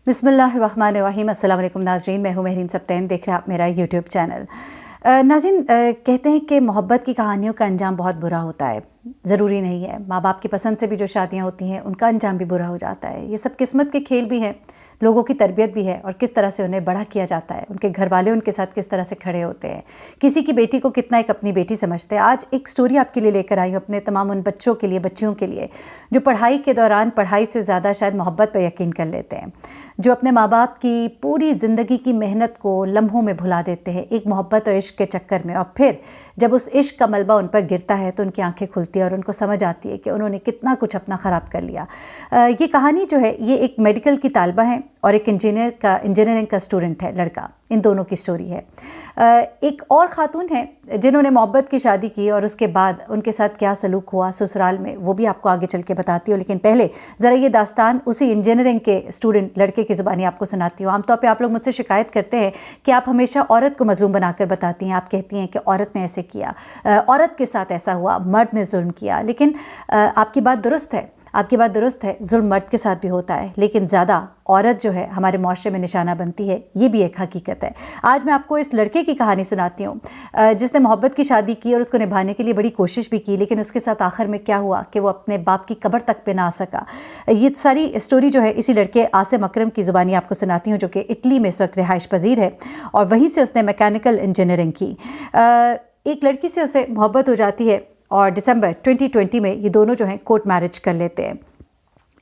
बिस्मिल्लाहिर्रहमानिर्रहीम। अस्सलाम वालेकुम नाज़रीन, मैं हूँ महरीन सब्तैन, देख रहे हैं आप मेरा यूट्यूब चैनल। नाज़रीन, कहते हैं कि मोहब्बत की कहानियों का अंजाम बहुत बुरा होता है। ज़रूरी नहीं है, माँ बाप की पसंद से भी जो शादियाँ होती हैं उनका अंजाम भी बुरा हो जाता है। ये सब किस्मत के खेल भी हैं, लोगों की तरबियत भी है और किस तरह से उन्हें बड़ा किया जाता है, उनके घर वाले उनके साथ किस तरह से खड़े होते हैं, किसी की बेटी को कितना एक अपनी बेटी समझते हैं। आज एक स्टोरी आपके लिए लेकर आई हूँ, अपने तमाम उन बच्चों के लिए, बच्चियों के लिए जो पढ़ाई के दौरान पढ़ाई से ज़्यादा शायद मोहब्बत पर यकीन कर लेते हैं, जो अपने माँ बाप की पूरी ज़िंदगी की मेहनत को लम्हों में भुला देते हैं एक मोहब्बत और इश्क के चक्कर में। और फिर जब उस इश्क का मलबा उन पर गिरता है तो उनकी आंखें खुलती है और उनको समझ आती है कि उन्होंने कितना कुछ अपना ख़राब कर लिया। ये कहानी जो है ये एक मेडिकल की तालिबा है और एक इंजीनियरिंग का स्टूडेंट है, लड़का। इन दोनों की स्टोरी है। एक और ख़ातून है जिन्होंने मोहब्बत की शादी की और उसके बाद उनके साथ क्या सलूक हुआ ससुराल में, वो भी आपको आगे चल के बताती हूँ। लेकिन पहले ज़रा ये दास्तान उसी इंजीनियरिंग के स्टूडेंट लड़के की ज़ुबानी आपको सुनाती हूँ। आमतौर पे आप लोग मुझसे शिकायत करते हैं कि आप हमेशा औरत को मज़लूम बनाकर बताती हैं। आप कहती हैं कि औरत ने ऐसे किया, औरत के साथ ऐसा हुआ, मर्द ने जुल्म किया। लेकिन आपकी बात दुरुस्त है, आपकी बात दुरुस्त है, जुल्म मर्द के साथ भी होता है, लेकिन ज़्यादा औरत जो है हमारे माशरे में निशाना बनती है, ये भी एक हकीकत है। आज मैं आपको इस लड़के की कहानी सुनाती हूँ जिसने मोहब्बत की शादी की और उसको निभाने के लिए बड़ी कोशिश भी की, लेकिन उसके साथ आखिर में क्या हुआ कि वो अपने बाप की कब्र तक पे ना आ सका। ये सारी स्टोरी जो है इसी लड़के आसिम अकरम की ज़ुबानी आपको सुनाती हूँ, जो कि इटली में इस वक्त रिहाइश पजीर है और वहीं से उसने मैकेनिकल इंजीनियरिंग की। एक लड़की से उसे मोहब्बत हो जाती है और दिसंबर 2020 में ये दोनों जो हैं कोर्ट मैरिज कर लेते हैं।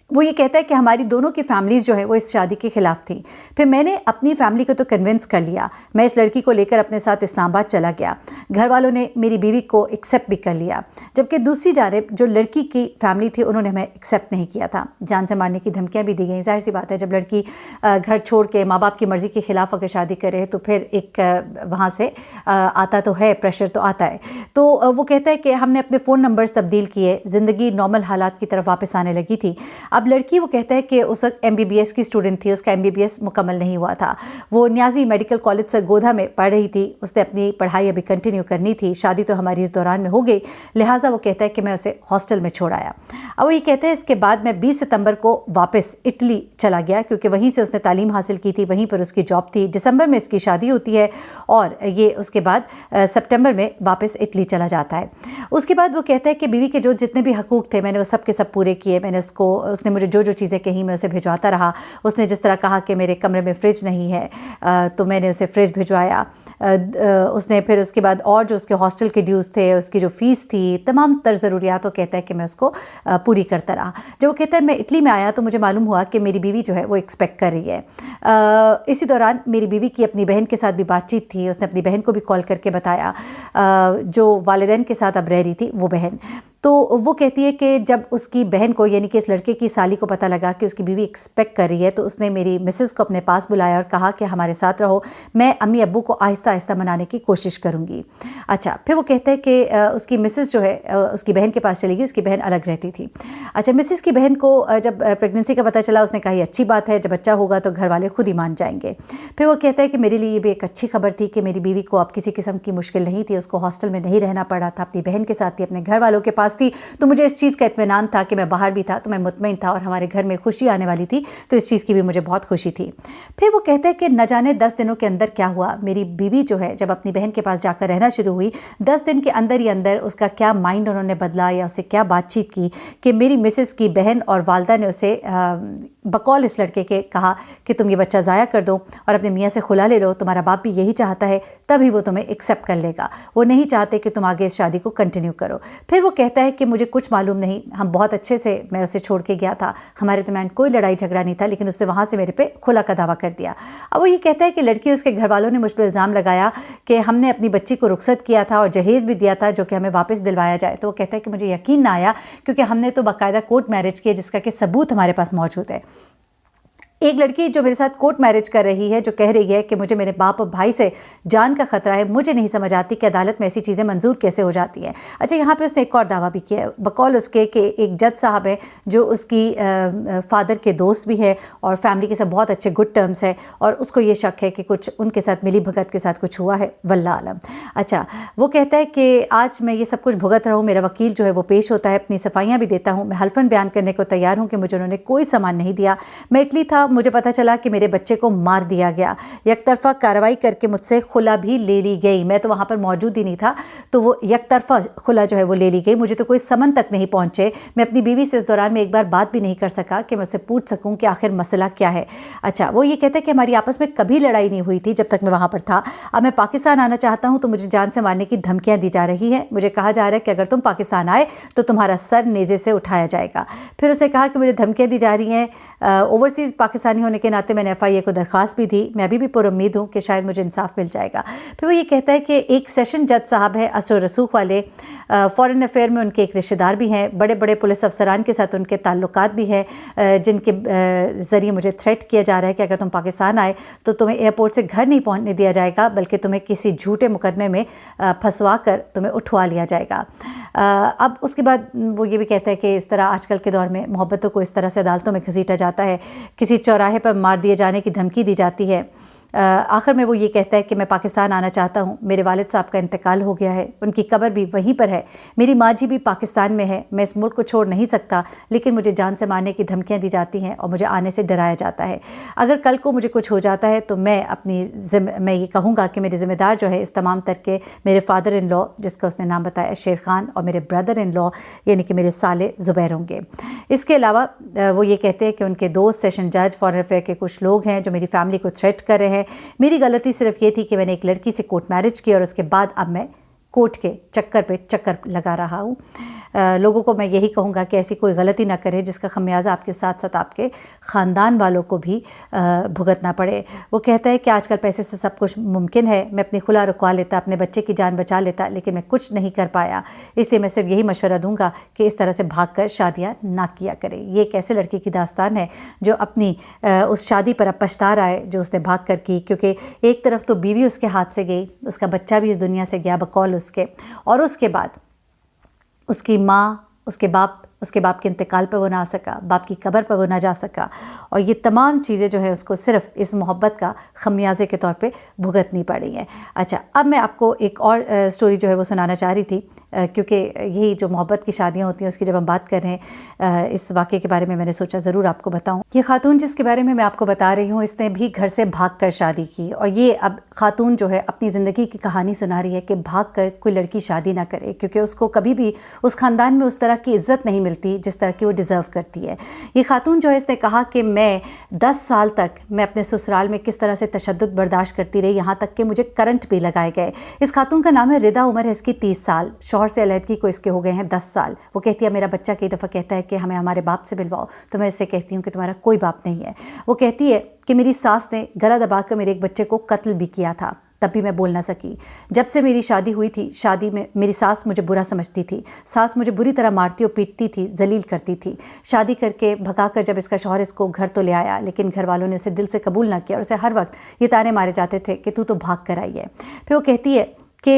वो ये कहता है कि हमारी दोनों की फैमिलीज़ जो है वो इस शादी के ख़िलाफ़ थी। फिर मैंने अपनी फैमिली को तो कन्विंस कर लिया, मैं इस लड़की को लेकर अपने साथ इस्लामाबाद चला गया। घर वालों ने मेरी बीवी को एक्सेप्ट भी कर लिया, जबकि दूसरी जानिब जो लड़की की फैमिली थी उन्होंने हमें एक्सेप्ट नहीं किया था। जान से मारने की धमकियाँ भी दी गई। जाहिर सी बात है, जब लड़की घर छोड़ के माँ बाप की मर्ज़ी के ख़िलाफ़ अगर शादी करे तो फिर एक वहाँ से आता तो है, प्रेशर तो आता है। तो वो कहता है कि हमने अपने फ़ोन नंबर्स तब्दील किए, ज़िंदगी नॉर्मल हालात की तरफ वापस आने लगी थी। अब लड़की वो कहता है कि उस वक्त MBBS की स्टूडेंट थी, उसका MBBS मुकम्मल नहीं हुआ था। वो न्याजी मेडिकल कॉलेज सरगोधा में पढ़ रही थी, उसने अपनी पढ़ाई अभी कंटिन्यू करनी थी। शादी तो हमारी इस दौरान में हो गई, लिहाजा वो कहता है कि मैं उसे हॉस्टल में छोड़ आया। अब वो ये कहता है इसके बाद मैं 20 सितंबर को वापस इटली चला गया, क्योंकि वहीं से उसने तालीम हासिल की थी, वहीं पर उसकी जॉब थी। दिसंबर में इसकी शादी होती है और ये उसके बाद सितंबर में वापस इटली चला जाता है। उसके बाद वो कहता है कि बीवी के जो जितने भी हकूक़ थे मैंने वो सब के सब पूरे किए। मैंने उसने मुझे जो चीज़ें कही मैं उसे भिजवाता रहा। उसने जिस तरह कहा कि मेरे कमरे में फ़्रिज नहीं है तो मैंने उसे फ्रिज भिजवाया। उसने फिर उसके बाद और जो उसके हॉस्टल के ड्यूज़ थे, उसकी जो फ़ीस थी, तमाम तर ज़रूरियात, वो कहता है कि मैं उसको पूरी करता रहा। जब वो कहता है मैं इटली में आया तो मुझे मालूम हुआ कि मेरी बीवी जो है वो एक्सपेक्ट कर रही है। इसी दौरान मेरी बीवी की अपनी बहन के साथ भी बातचीत थी। उसने अपनी बहन को भी कॉल करके बताया, जो वालिदैन के साथ अब रह रही थी वो बहन। तो वो कहती है कि जब उसकी बहन को, यानी कि इस लड़के की साली को पता लगा कि उसकी बीवी एक्सपेक्ट कर रही है, तो उसने मेरी मिसेस को अपने पास बुलाया और कहा कि हमारे साथ रहो, मैं अम्मी अब्बू को आहिस्ता आहिस्ता मनाने की कोशिश करूँगी। अच्छा, फिर वो कहता है कि उसकी मिसेस जो है उसकी बहन के पास चली गई। उसकी बहन अलग रहती थी। अच्छा, मिसेस की बहन को जब प्रेगनेंसी का पता चला, उसने कहा ये अच्छी बात है, जब बच्चा होगा तो घर वाले खुद ही मान जाएंगे। फिर वो कहता है कि मेरे लिए ये भी एक अच्छी खबर थी कि मेरी बीवी को अब किसी किस्म की मुश्किल नहीं थी, उसको हॉस्टल में नहीं रहना पड़ा था, अपनी बहन के साथ थी, अपने घर वालों के पास थी। तो मुझे इस चीज़ का इत्मीनान था कि मैं बाहर भी था तो मैं मुतमईन था और हमारे घर में खुशी आने वाली थी, तो इस चीज़ की भी मुझे बहुत खुशी थी। फिर वो कहते हैं कि न जाने 10 दिनों के अंदर क्या हुआ, मेरी बीवी जो है जब अपनी बहन के पास जाकर रहना शुरू हुई, 10 दिन के अंदर ही अंदर उसका क्या माइंड उन्होंने बदला या उससे क्या बातचीत की कि मेरी मिसेस की बहन और वालदा ने उसे बकौल इस लड़के के कहा कि तुम ये बच्चा ज़ाया कर दो और अपने मियाँ से खुला ले लो, तुम्हारा बाप भी यही चाहता है, तभी वो तुम्हें एक्सेप्ट कर लेगा, वो नहीं चाहते कि तुम आगे इस शादी को कंटिन्यू करो। फिर वो कहता है कि मुझे कुछ मालूम नहीं, हम बहुत अच्छे से, मैं उसे छोड़ के गया था, हमारे दरमियान कोई लड़ाई झगड़ा नहीं था, लेकिन उसने वहाँ से मेरे पे खुला का दावा कर दिया। अब वो ये कहता है कि लड़की, उसके घर वालों ने मुझ पर इल्ज़ाम लगाया कि हमने अपनी बच्ची को रुखसत किया था और जहेज़ भी दिया था जो कि हमें वापस दिलवाया जाए। तो वो कहता है कि मुझे यकीन ना आया, क्योंकि हमने तो बाकायदा कोर्ट मैरिज किया जिसका कि सबूत हमारे पास मौजूद है। एक लड़की जो मेरे साथ कोर्ट मैरिज कर रही है, जो कह रही है कि मुझे मेरे बाप और भाई से जान का ख़तरा है, मुझे नहीं समझ आती कि अदालत में ऐसी चीज़ें मंजूर कैसे हो जाती हैं। अच्छा, यहाँ पे उसने एक और दावा भी किया है, बकौल उसके कि एक जज साहब है जो उसकी फादर के दोस्त भी है और फैमिली के साथ बहुत अच्छे गुड टर्म्स है, और उसको ये शक है कि कुछ उनके साथ मिली भगत के साथ कुछ हुआ है, वल्लाह आलम। अच्छा, वो कहता है कि आज मैं ये सब कुछ भुगत रहा हूँ, मेरा वकील जो है वो पेश होता है, अपनी सफाइयाँ भी देता हूँ, मैं हल्फन बयान करने को तैयार हूँ कि मुझे उन्होंने कोई सामान नहीं दिया, मैं इटली था, मुझे पता चला कि मेरे बच्चे को मार दिया गया। यकतरफ़ा कार्रवाई करके मुझसे खुला भी ले ली गई। मैं तो वहाँ पर मौजूद ही नहीं था, तो वो यकतरफ़ा खुला जो है वो ले ली गई। मुझे तो कोई समन तक नहीं पहुँचे। मैं अपनी बीवी से इस दौरान में एक बार बात भी नहीं कर सका कि मैं उससे पूछ सकूँ कि आखिर मसला क्या है। अच्छा, वो ये कहते हैं कि हमारी आपस में कभी लड़ाई नहीं हुई थी जब तक मैं वहाँ पर था। अब मैं पाकिस्तान आना चाहता हूँ तो मुझे जान से मारने की धमकियाँ दी जा रही हैं। मुझे कहा जा रहा है कि अगर तुम पाकिस्तान आए तो तुम्हारा सर नेज़े से उठाया जाएगा। फिर उसने कहा कि मुझे धमकियाँ दी जा रही हैं। ओवरसीज़ पाकिस्तानी होने के नाते मैंने FIA को दरख्वास्त भी दी। मैं अभी भी पुरुम्मीद हूँ कि शायद मुझे इंसाफ मिल जाएगा। फिर वो ये कहता है कि एक सेशन जज साहब है असर रसूख वाले, फ़ॉरेन अफेयर में उनके एक रिश्तेदार भी हैं, बड़े बड़े पुलिस अफसरान के साथ उनके ताल्लुकात भी हैं, जिनके ज़रिए मुझे थ्रेट किया जा रहा है कि अगर तुम पाकिस्तान आए तो तुम्हें एयरपोर्ट से घर नहीं पहुँचने दिया जाएगा, बल्कि तुम्हें किसी झूठे मुकदमे में फंसवा कर तुम्हें उठवा लिया जाएगा। अब उसके बाद वो ये भी कहता है कि इस तरह आजकल के दौर में मोहब्बतों को इस तरह से अदालतों में घसीटा जाता है, किसी चौराहे पर मार दिए जाने की धमकी दी जाती है। आखिर में वो ये कहता है कि मैं पाकिस्तान आना चाहता हूँ, मेरे वालिद साहब का इंतकाल हो गया है, उनकी कब्र भी वहीं पर है, मेरी माँ जी भी पाकिस्तान में है, मैं इस मुल्क को छोड़ नहीं सकता, लेकिन मुझे जान से मारने की धमकियाँ दी जाती हैं और मुझे आने से डराया जाता है। अगर कल को मुझे कुछ हो जाता है तो मैं ये कहूँगा कि मेरे ज़िम्मेदार जो है इस तमाम तर के मेरे फादर इन लॉ, जिसका उसने नाम बताया शेर खान, और मेरे ब्रदर इन लॉ यानी कि मेरे साले ज़ुबैर होंगे। इसके अलावा वो ये कहते हैं कि उनके दोस्त, सेशन जज, फॉरेन अफेयर के कुछ लोग हैं जो मेरी फैमिली को थ्रेट कर रहे हैं। मेरी गलती सिर्फ ये थी कि मैंने एक लड़की से कोर्ट मैरिज की और उसके बाद अब मैं कोर्ट के चक्कर पे चक्कर लगा रहा हूँ। लोगों को मैं यही कहूँगा कि ऐसी कोई गलती ना करें जिसका खमियाजा आपके साथ साथ आपके ख़ानदान वालों को भी भुगतना पड़े। वो कहता है कि आजकल पैसे से सब कुछ मुमकिन है, मैं अपनी खुला रुकवा लेता, अपने बच्चे की जान बचा लेता, लेकिन मैं कुछ नहीं कर पाया। इसलिए मैं सिर्फ यही मशवरा दूंगा कि इस तरह से भागकर शादियाँ ना किया करें। ये एक ऐसे लड़की की दास्तान है जो अपनी उस शादी पर अब पछता रहा है जो उसने भाग कर की, क्योंकि एक तरफ तो बीवी उसके हाथ से गई, उसका बच्चा भी इस दुनिया से गया बकौल उसके, और उसके बाद उसकी माँ, उसके बाप के इंतकाल पर वो ना आ सका, बाप की कब्र पर वो ना जा सका, और ये तमाम चीज़ें जो है उसको सिर्फ इस मोहब्बत का खमियाजे के तौर पे भुगतनी पड़ी हैं। अच्छा, अब मैं आपको एक और स्टोरी जो है वो सुनाना चाह रही थी, क्योंकि यही जो मोहब्बत की शादियाँ होती हैं उसकी जब हम बात कर रहे हैं, इस वाक़े के बारे में मैंने सोचा ज़रूर आपको बताऊँ। ये खातून जिसके बारे में मैं आपको बता रही हूँ, इसने भी घर से भाग कर शादी की, और ये अब खातून जो है अपनी ज़िंदगी की कहानी सुना रही है कि भाग कर कोई लड़की शादी ना करे, क्योंकि उसको कभी भी उस ख़ानदान में उस तरह की इज़्ज़त नहीं मिलती जिस तरह की वो डिज़र्व करती है। ये खातून जो है इसने कहा कि मैं 10 साल तक मैं अपने ससुराल में किस तरह से तशद्दुद बर्दाश्त करती रही, यहाँ तक कि मुझे करंट भी लगाए गए। इस खातून का नाम है रिदा, उम्र है इसकी 30 साल, शौहर से अलहदगी को इसके हो गए हैं 10 साल। वो कहती है मेरा बच्चा कई दफ़ा कहता है कि हमें हमारे बाप से मिलवाओ, तो मैं इससे कहती हूँ कि तुम्हारा कोई बाप नहीं है। वो कहती है कि मेरी सास ने गला दबाकर मेरे एक बच्चे को कत्ल भी किया था, तब भी मैं बोल ना सकी। जब से मेरी शादी हुई थी, शादी में मेरी सास मुझे बुरा समझती थी, सास मुझे बुरी तरह मारती और पीटती थी, जलील करती थी। शादी करके भगाकर जब इसका शौहर इसको घर तो ले आया, लेकिन घर वालों ने उसे दिल से कबूल ना किया और उसे हर वक्त ये ताने मारे जाते थे कि तू तो भाग कर आई है। फिर वो कहती है कि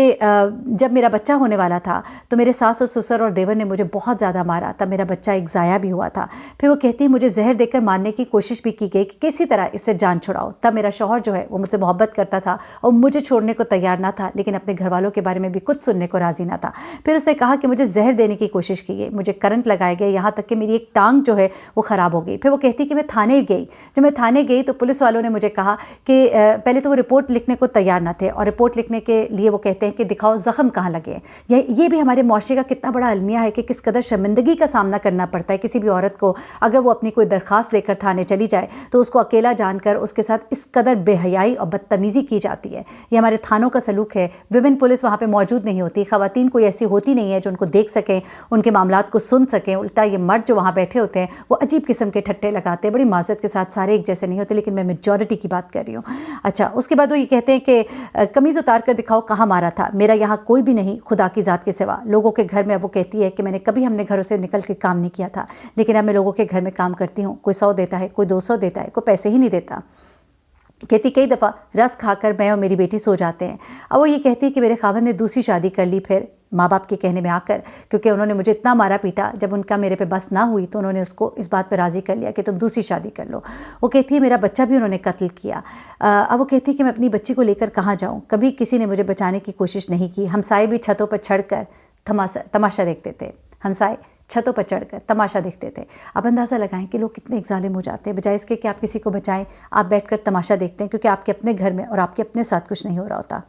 जब मेरा बच्चा होने वाला था तो मेरे सास और ससुर और देवर ने मुझे बहुत ज़्यादा मारा, तब मेरा बच्चा एक ज़ाया भी हुआ था। फिर वो कहती है मुझे जहर देकर मारने की कोशिश भी की गई कि किसी तरह इससे जान छुड़ाओ। तब मेरा शौहर जो है वो मुझसे मोहब्बत करता था और मुझे छोड़ने को तैयार ना था, लेकिन अपने घर वालों के बारे में भी कुछ सुनने को राज़ी ना था। फिर उसने कहा कि मुझे जहर देने की कोशिश की गई, मुझे करंट लगाए गए, यहाँ तक कि मेरी एक टांग जो है वो ख़राब हो गई। फिर वो कहती कि मैं थाने गई। जब मैं थाने गई तो पुलिस वालों ने मुझे कहा कि पहले तो वो रिपोर्ट लिखने को तैयार ना थे, और रिपोर्ट लिखने के लिए वो कहते हैं कि दिखाओ ज़ख्म कहाँ लगे। ये भी हमारे मुआशरे का कितना बड़ा अलमिया है कि किस कदर शर्मिंदगी का सामना करना पड़ता है किसी भी औरत को, अगर वो अपनी कोई दरख्वास्त लेकर थाने चली जाए तो उसको अकेला जानकर उसके साथ इस कदर बेहयाई और बदतमीज़ी की जाती है। ये हमारे थानों का सलूक है। विमेन पुलिस वहाँ पे मौजूद नहीं होती, ख़वातीन कोई ऐसी होती नहीं है जो उनको देख सकें, उनके मामलात को सुन सकें। उल्टा ये मर्द जो वहाँ बैठे होते हैं वो अजीब किस्म के ठट्टे लगाते हैं, बड़ी माजरत के साथ, सारे एक जैसे नहीं होते, लेकिन मैं मेजॉरिटी की बात कर रही हूँ। अच्छा, उसके बाद वो ये कहते हैं कि कमीज़ उतार कर दिखाओ कहाँ मारा था, मेरा यहाँ कोई भी नहीं खुदा की ज़ात के सिवा। लोगों के घर में वो कहती है कि मैंने कभी हमने घरों से निकल के काम नहीं किया था, लेकिन अब मैं लोगों के घर में काम करती हूँ। कोई 100 देता है, कोई 200 देता है, कोई पैसे ही नहीं देता। कहती कई दफ़ा रस खाकर मैं और मेरी बेटी सो जाते हैं। अब वो ये कहती है कि मेरे खावंद ने दूसरी शादी कर ली, फिर माँ बाप के कहने में आकर, क्योंकि उन्होंने मुझे इतना मारा पीटा, जब उनका मेरे पे बस ना हुई तो उन्होंने उसको इस बात पर राज़ी कर लिया कि तुम दूसरी शादी कर लो। वो कहती है मेरा बच्चा भी उन्होंने कत्ल किया। अब वो कहती है कि मैं अपनी बच्ची को लेकर कहाँ जाऊँ, कभी किसी ने मुझे बचाने की कोशिश नहीं की। हमसाए भी छतों पर चढ़ कर तमाशा देखते थे, हमसाए छतों पर चढ़कर तमाशा देखते थे। आप अंदाज़ा लगाएं कि लोग कितने एक ज़ालिम हो जाते हैं। बजाय इसके कि आप किसी को बचाएं, आप बैठकर तमाशा देखते हैं, क्योंकि आपके अपने घर में और आपके अपने साथ कुछ नहीं हो रहा होता।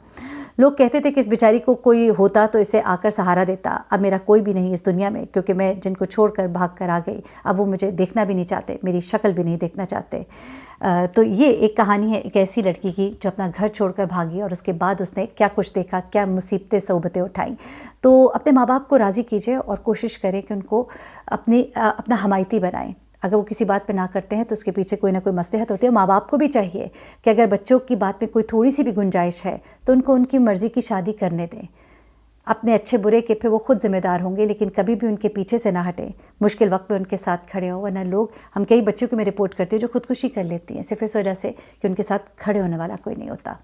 लोग कहते थे कि इस बेचारी को कोई होता तो इसे आकर सहारा देता। अब मेरा कोई भी नहीं इस दुनिया में, क्योंकि मैं जिनको छोड़कर भाग कर आ गई, अब वो मुझे देखना भी नहीं चाहते, मेरी शक्ल भी नहीं देखना चाहते। तो ये एक कहानी है एक ऐसी लड़की की जो अपना घर छोड़कर भागी और उसके बाद उसने क्या कुछ देखा, क्या मुसीबतें सोबतें उठाई। तो अपने माँ बाप को राज़ी कीजिए और कोशिश करें कि उनको अपना हमायती बनाएं। अगर वो किसी बात पे ना करते हैं तो उसके पीछे कोई ना कोई मसलहत होती है। माँ बाप को भी चाहिए कि अगर बच्चों की बात में कोई थोड़ी सी भी गुंजाइश है तो उनको उनकी मर्ज़ी की शादी करने दें। अपने अच्छे बुरे के पे वो खुद जिम्मेदार होंगे, लेकिन कभी भी उनके पीछे से ना हटें। मुश्किल वक्त में उनके साथ खड़े हो, वरना लोग, हम कई बच्चों को मैं रिपोर्ट करती हूँ जो खुदकुशी कर लेती हैं सिर्फ इस वजह से कि उनके साथ खड़े होने वाला कोई नहीं होता।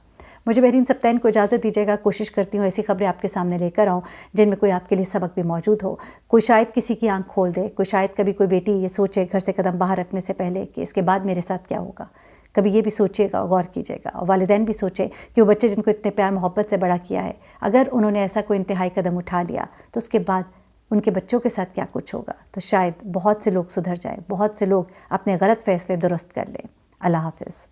मुझे बेहरीन सप्ताइन को इजाज़त दीजिएगा। कोशिश करती हूँ ऐसी खबरें आपके सामने लेकर आऊँ जिनमें कोई आपके लिए सबक भी मौजूद हो। कोई शायद किसी की आंख खोल दे, कोई शायद कभी कोई बेटी ये सोचे घर से कदम बाहर रखने से पहले कि इसके बाद मेरे साथ क्या होगा। कभी ये भी सोचिएगा, गौर कीजिएगा। और वालिदैन भी सोचे कि वो बच्चे जिनको इतने प्यार मोहब्बत से बड़ा किया है, अगर उन्होंने ऐसा कोई इंतहाई कदम उठा लिया तो उसके बाद उनके बच्चों के साथ क्या कुछ होगा। तो शायद बहुत से लोग सुधर जाए, बहुत से लोग अपने गलत फैसले दुरुस्त कर लें। अल्लाह हाफ़िज़।